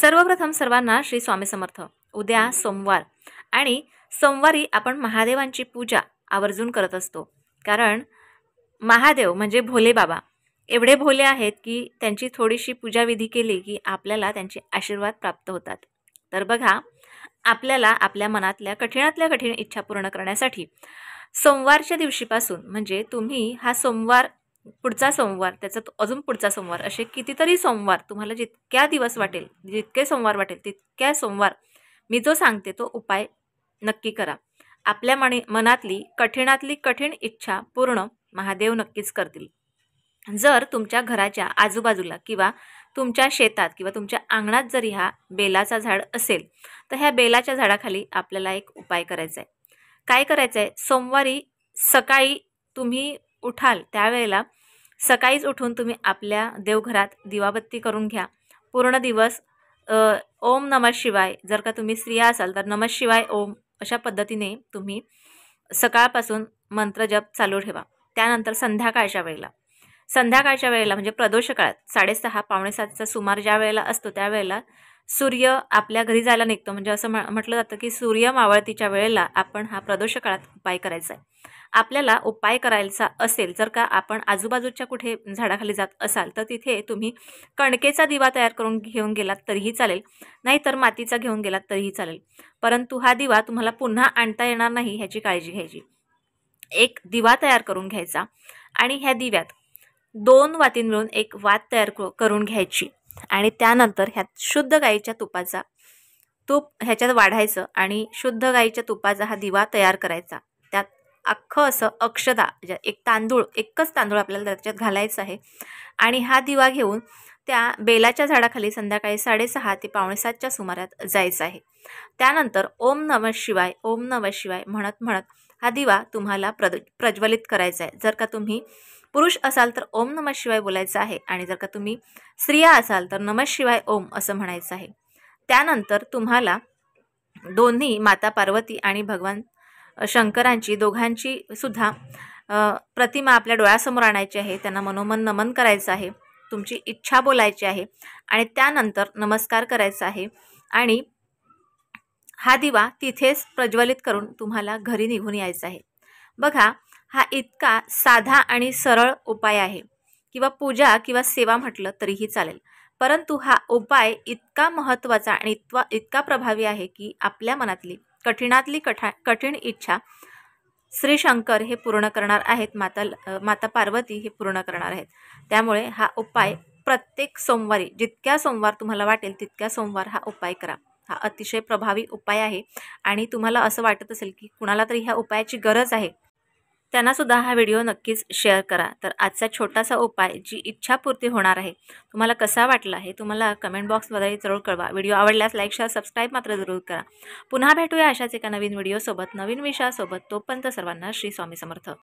सर्वप्रथम सर्वांना श्री स्वामी समर्थ। उद्या सोमवार आणि सोमवारी आपण महादेवांची पूजा आवर्जून करत असतो, कारण महादेव म्हणजे भोले बाबा एवढे भोले आहेत की त्यांची थोडीशी पूजाविधी केली की आपल्याला त्यांचे आशीर्वाद प्राप्त होतात। तर बघा, आपल्याला आपल्या मनातल्या कठीणातल्या कठीण इच्छा पूर्ण करण्यासाठी सोमवारच्या दिवशीपासून म्हणजे तुम्ही हा सोमवार, पुढचा सोमवार, त्याचा अजून पुढचा सोमवार, असे कितीतरी सोमवार तुम्हाला जितक्या दिवस वाटेल, जितके सोमवार वाटेल तितक्या सोमवार मी जो सांगते तो उपाय नक्की करा। आपल्या मनातली कठीणातली कठीण इच्छा पूर्ण महादेव नक्कीच करतील। जर तुमच्या घराच्या आजूबाजूला किंवा तुमच्या शेतात किंवा तुमच्या अंगणात जरी हा बेलाचा झाड असेल तर ह्या बेलाच्या झाडाखाली आपल्याला एक उपाय करायचा आहे। काय करायचं आहे, सोमवारी सकाळी तुम्ही उठाल त्यावेळेला सकाळीच उठून तुम्ही आपल्या देवघरात दिवाबत्ती करून घ्या। पूर्ण दिवस ओम नमः शिवाय, जर का तुम्ही स्त्रिया असाल तर नमः शिवाय ओम अशा पद्धतीने तुम्ही सकाळपासून मंत्रजप चालू ठेवा। त्यानंतर संध्याकाळच्या वेळेला म्हणजे प्रदोष काळात 6:30 पावणे 7चा सुमार ज्या वेळेला असतो त्यावेळेला सूर्य आपल्या घरी जायला निघतो, म्हणजे असं म्हटलं जातं की सूर्य मावळतीच्या वेळेला आपण हा प्रदोष काळात उपाय करायचा आहे। आपल्याला उपाय करायचा असेल, जर का आपण आजूबाजूच्या कुठे झाडाखाली जात असाल तर तिथे तुम्ही कणकेचा दिवा तयार करून घेऊन गेलात तरीही चालेल, नाहीतर मातीचा घेऊन गेलात तरीही चालेल, परंतु हा दिवा तुम्हाला पुन्हा आणता येणार नाही ह्याची काळजी घ्यायची। एक दिवा तयार करून घ्यायचा आणि ह्या दिव्यात 2 वाती मिळून एक वात तयार करून घ्यायची आणि त्यानंतर ह्यात शुद्ध गाईच्या तुपाचा तूप ह्याच्यात वाढायचं आणि शुद्ध गाईच्या तुपाचा हा दिवा तयार करायचा। त्यात अख्खं असं अक्षदा, एकच तांदूळ आपल्याला त्याच्यात घालायचं आहे आणि हा दिवा घेऊन त्या बेलाच्या झाडाखाली संध्याकाळी 6:30 ते पावणे 7च्या सुमारात जायचं आहे। त्यानंतर ओम नमः शिवाय, ओम नमः शिवाय म्हणत म्हणत हा दिवा तुम्हाला प्रज्वलित करायचा आहे। जर का तुम्ही पुरुष असाल तर ओम नमः शिवाय बोलायचं आहे आणि जर का तुम्ही स्त्रिया असाल तर नमः शिवाय ओम असं म्हणायचं आहे। त्यानंतर तुम्हाला दोन्ही माता पार्वती आणि भगवान शंकरांची दोघांची सुद्धा प्रतिमा आपल्या डोळ्यासमोर आणायची आहे, त्यांना मनोमन नमन करायचं आहे, तुमची इच्छा बोलायची आहे आणि त्यानंतर नमस्कार करायचा आहे आणि हा दिवा तिथेच प्रज्वलित करून तुम्हाला घरी निघून यायचं आहे। बघा, हा इतका साधा आणि सरळ उपाय आहे, किंवा पूजा किंवा सेवा म्हटलं तरीही चालेल, परंतु हा उपाय इतका महत्त्वाचा आणि इतका प्रभावी आहे की आपल्या मनातली कठीणातली कठीण इच्छा श्री शंकर हे पूर्ण करणार आहेत, माता पार्वती हे पूर्ण करणार आहेत। त्यामुळे हा उपाय प्रत्येक सोमवारी, जितक्या सोमवार तुम्हाला वाटेल तितक्या सोमवार हा उपाय करा। हा अतिशय प्रभावी उपाय आहे आणि तुम्हाला असं वाटत असेल की कुणाला तरी ह्या उपायाची गरज आहे, त्यांनासुद्धा हा व्हिडिओ नक्कीच शेअर करा। तर आजचा छोटासा उपाय, जी इच्छापूर्ती होणार आहे, तुम्हाला कसा वाटला हे तुम्हाला कमेंट बॉक्समध्ये जरूर कळवा। व्हिडिओ आवडल्यास लाईक, शेअर, सबस्क्राईब मात्र जरूर करा। पुन्हा भेटूया अशाच एका नवीन व्हिडिओसोबत, नवीन विषयासोबत। तोपर्यंत सर्वांना श्री स्वामी समर्थ।